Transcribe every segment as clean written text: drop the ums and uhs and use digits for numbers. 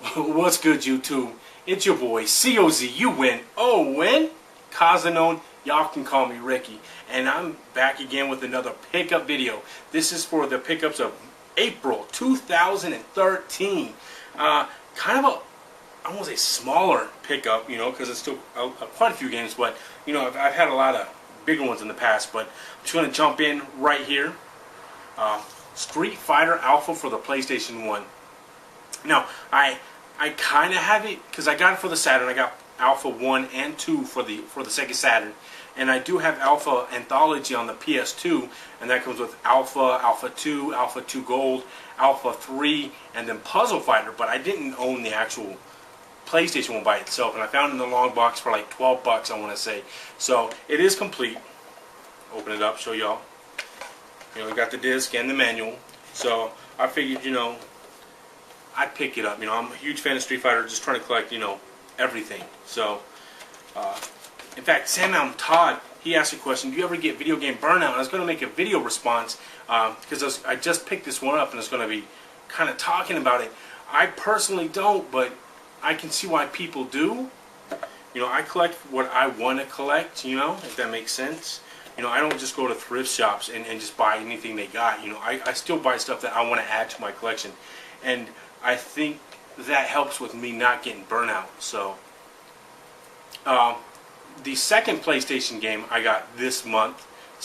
What's good, YouTube? It's your boy, COZUN, Cozunon, y'all can call me Ricky. And I'm back again with another pickup video. This is for the pickups of April 2013. Kind of a, I won't say smaller pickup, you know, because it's still quite a few games, but, you know, I've had a lot of bigger ones in the past, but I'm just going to jump in right here. Street Fighter Alpha for the PlayStation 1. Now, I kind of have it because I got it for the Saturn. I got Alpha 1 and 2 for the Sega Saturn, and I do have Alpha Anthology on the PS2, and that comes with Alpha, Alpha 2, Alpha 2 Gold, Alpha 3, and then Puzzle Fighter. But I didn't own the actual PlayStation 1 by itself, and I found it in the long box for like 12 bucks, I want to say. So it is complete. Open it up, show y'all. You know, we got the disc and the manual. So I figured, you know, I'd pick it up. You know, I'm a huge fan of Street Fighter, just trying to collect, you know, everything. So, in fact, Sam Todd, he asked a question, do you ever get video game burnout? And I was going to make a video response because I just picked this one up and it's going to be kind of talking about it. I personally don't, but I can see why people do. You know, I collect what I want to collect, you know, if that makes sense. You know, I don't just go to thrift shops and just buy anything they got. You know, I still buy stuff that I want to add to my collection. And I think that helps with me not getting burnout. So, the second PlayStation game I got this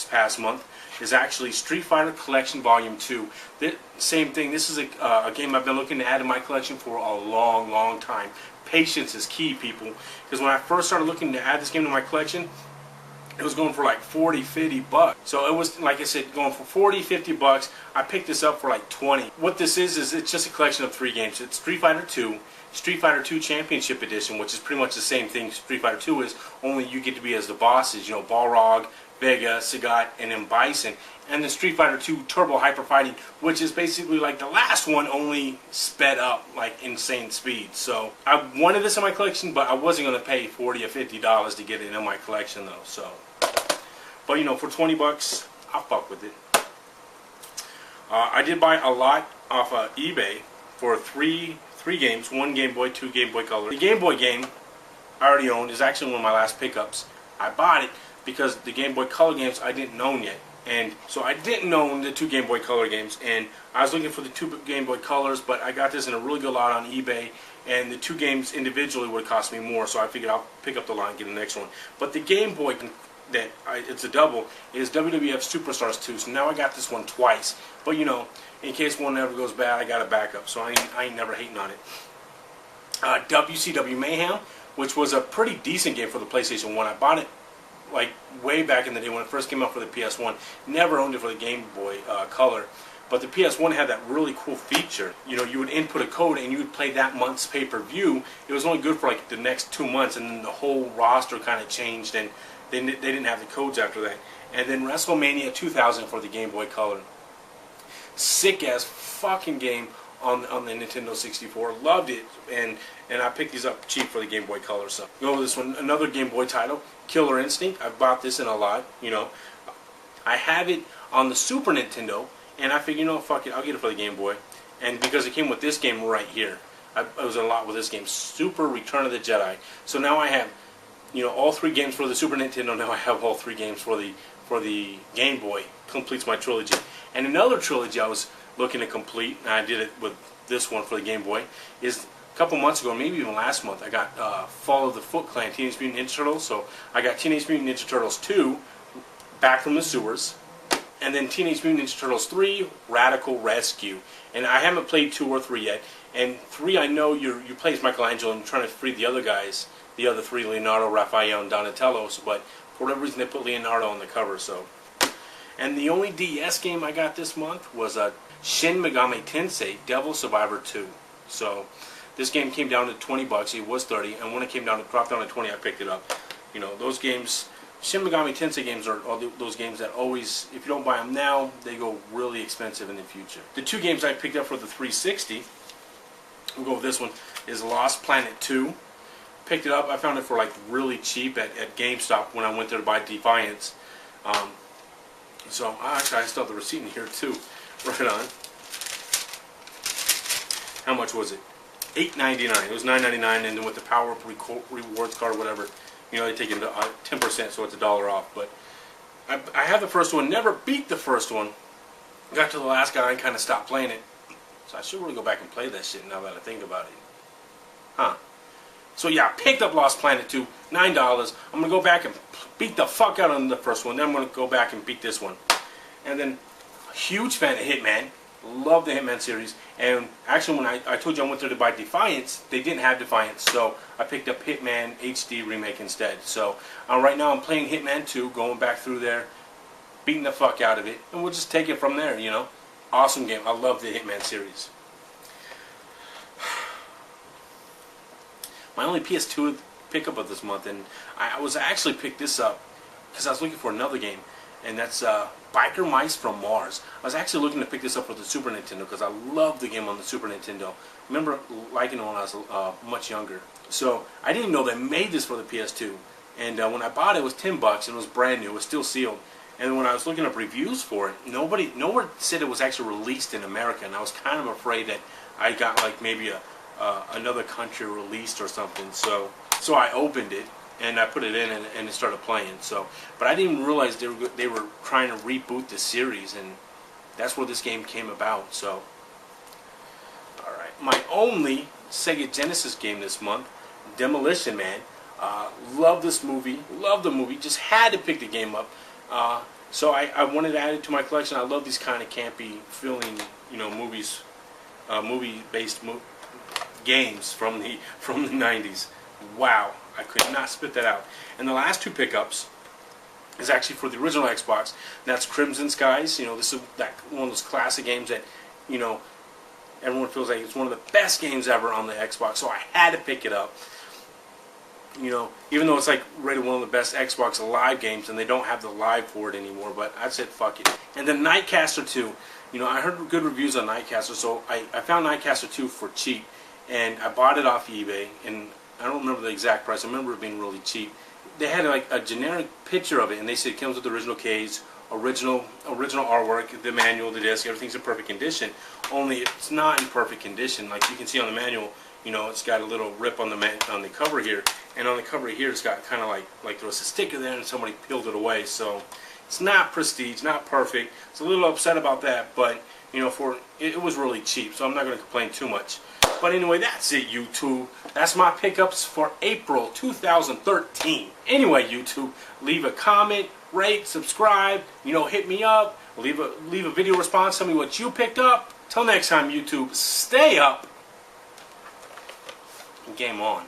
past month, is actually Street Fighter Collection Volume 2. Same thing, this is a game I've been looking to add to my collection for a long, long time. Patience is key, people. Because when I first started looking to add this game to my collection, it was going for like 40, 50 bucks. So it was, like I said, going for 40, 50 bucks. I picked this up for like 20. What this is it's just a collection of 3 games. It's Street Fighter 2, Street Fighter 2 Championship Edition, which is pretty much the same thing Street Fighter 2 is, only you get to be as the bosses, you know, Balrog, Vega, Sagat, and then Bison. And then Street Fighter 2 Turbo Hyper Fighting, which is basically like the last one, only sped up like insane speed. So I wanted this in my collection, but I wasn't going to pay $40 or $50 to get it in my collection though. So, but you know, for 20 bucks, I'll fuck with it. I did buy a lot off of eBay for three games, 1 Game Boy, 2 Game Boy Color. The Game Boy game I already owned is actually one of my last pickups. I bought it because the Game Boy Color games I didn't own yet. And so I didn't own the 2 Game Boy Color games, and I was looking for the 2 Game Boy Colors, but I got this in a really good lot on eBay, and the 2 games individually would cost me more, so I figured I'll pick up the lot and get the next one. But the Game Boy it's a double, is WWF Superstars 2, so now I got this one twice. But you know, in case one ever goes bad, I got a backup, so I ain't never hating on it. WCW Mayhem, which was a pretty decent game for the PlayStation 1. I bought it like way back in the day when it first came out for the PS1. Never owned it for the Game Boy Color. But the PS1 had that really cool feature. You know, you would input a code and you would play that month's pay-per-view. It was only good for like the next 2 months, and then the whole roster kind of changed, and they didn't have the codes after that. And then WrestleMania 2000 for the Game Boy Color. Sick ass fucking game on the Nintendo 64. Loved it, and I picked these up cheap for the Game Boy Color. So go with this one, another Game Boy title, Killer Instinct. I've bought this in a lot. You know, I have it on the Super Nintendo, and I figured, you know, fuck it, I'll get it for the Game Boy. And because it came with this game right here, I was in a lot with this game, Super Return of the Jedi. So now I have, you know, all 3 games for the Super Nintendo. Now I have all 3 games for the Game Boy. Completes my trilogy. And another trilogy I was looking to complete, and I did it with this one for the Game Boy, is a couple months ago, maybe even last month, I got Fall of the Foot Clan, Teenage Mutant Ninja Turtles. So I got Teenage Mutant Ninja Turtles 2, Back from the Sewers, and then Teenage Mutant Ninja Turtles 3, Radical Rescue. And I haven't played 2 or 3 yet. And 3, I know you play as Michelangelo and you're trying to free the other guys, the other 3, Leonardo, Raphael, and Donatello. But for whatever reason, they put Leonardo on the cover. So, and the only DS game I got this month was Shin Megami Tensei Devil Survivor 2. So this game came down to 20 bucks. It was 30, and when it dropped down to 20, I picked it up. You know, those games, Shin Megami Tensei games are those games that always, if you don't buy them now, they go really expensive in the future. The 2 games I picked up for the 360, we'll go with this one, is Lost Planet 2. Picked it up. I found it for like really cheap at GameStop when I went there to buy Defiance. So actually, I still have the receipt in here too. Right on. How much was it? $8.99. It was $9.99, and then with the Power Up rewards card, or whatever, you know, they take 10%, so it's $1 off. But I have the first one. Never beat the first one. Got to the last guy and kind of stopped playing it. So I should really go back and play that shit now that I think about it. Huh. So yeah, I picked up Lost Planet 2, $9. I'm going to go back and beat the fuck out of the first one. Then I'm going to go back and beat this one. And then, huge fan of Hitman. Love the Hitman series. And actually, when I told you I went there to buy Defiance, they didn't have Defiance. So I picked up Hitman HD Remake instead. So right now I'm playing Hitman 2, going back through there, beating the fuck out of it. And we'll just take it from there, you know. Awesome game. I love the Hitman series. My only PS2 pickup of this month, and I was actually picked this up because I was looking for another game, and that's Biker Mice from Mars. I was actually looking to pick this up for the Super Nintendo because I love the game on the Super Nintendo. I remember liking it when I was much younger. So I didn't know they made this for the PS2, and when I bought it, it was $10 and it was brand new. It was still sealed. And when I was looking up reviews for it, nowhere said it was actually released in America, and I was kind of afraid that I got like maybe another country released or something. So I opened it and I put it in and it started playing. So, but I didn't realize they were trying to reboot the series, and that's where this game came about. So, all right, my only Sega Genesis game this month, Demolition Man. Love this movie. Love the movie. Just had to pick the game up. So I wanted to add it to my collection. I love these kind of campy feeling, you know, movies, movie-based games from the 90s. Wow, I could not spit that out. And the last two pickups is actually for the original Xbox. That's Crimson Skies. You know, this is one of those classic games that, you know, everyone feels like it's one of the best games ever on the Xbox. So I had to pick it up. You know, even though it's like rated one of the best Xbox Live games, and they don't have the Live for it anymore, but I said fuck it. And then Nightcaster 2. You know, I heard good reviews on Nightcaster, so I found Nightcaster 2 for cheap, and I bought it off eBay, and I don't remember the exact price. I remember it being really cheap. They had like a generic picture of it, and they said it comes with the original case, original artwork, the manual, the disc, everything's in perfect condition. Only it's not in perfect condition. Like you can see on the manual, you know, it's got a little rip on the cover here, and on the cover here, it's got kind of like there was a sticker there, and somebody peeled it away. So it's not prestige, not perfect. It's a little upset about that, but you know, it was really cheap, so I'm not going to complain too much. But anyway, that's it, YouTube. That's my pickups for April 2013. Anyway, YouTube, leave a comment, rate, subscribe. You know, hit me up. Leave a video response. Tell me what you picked up. Till next time, YouTube. Stay up. Game on.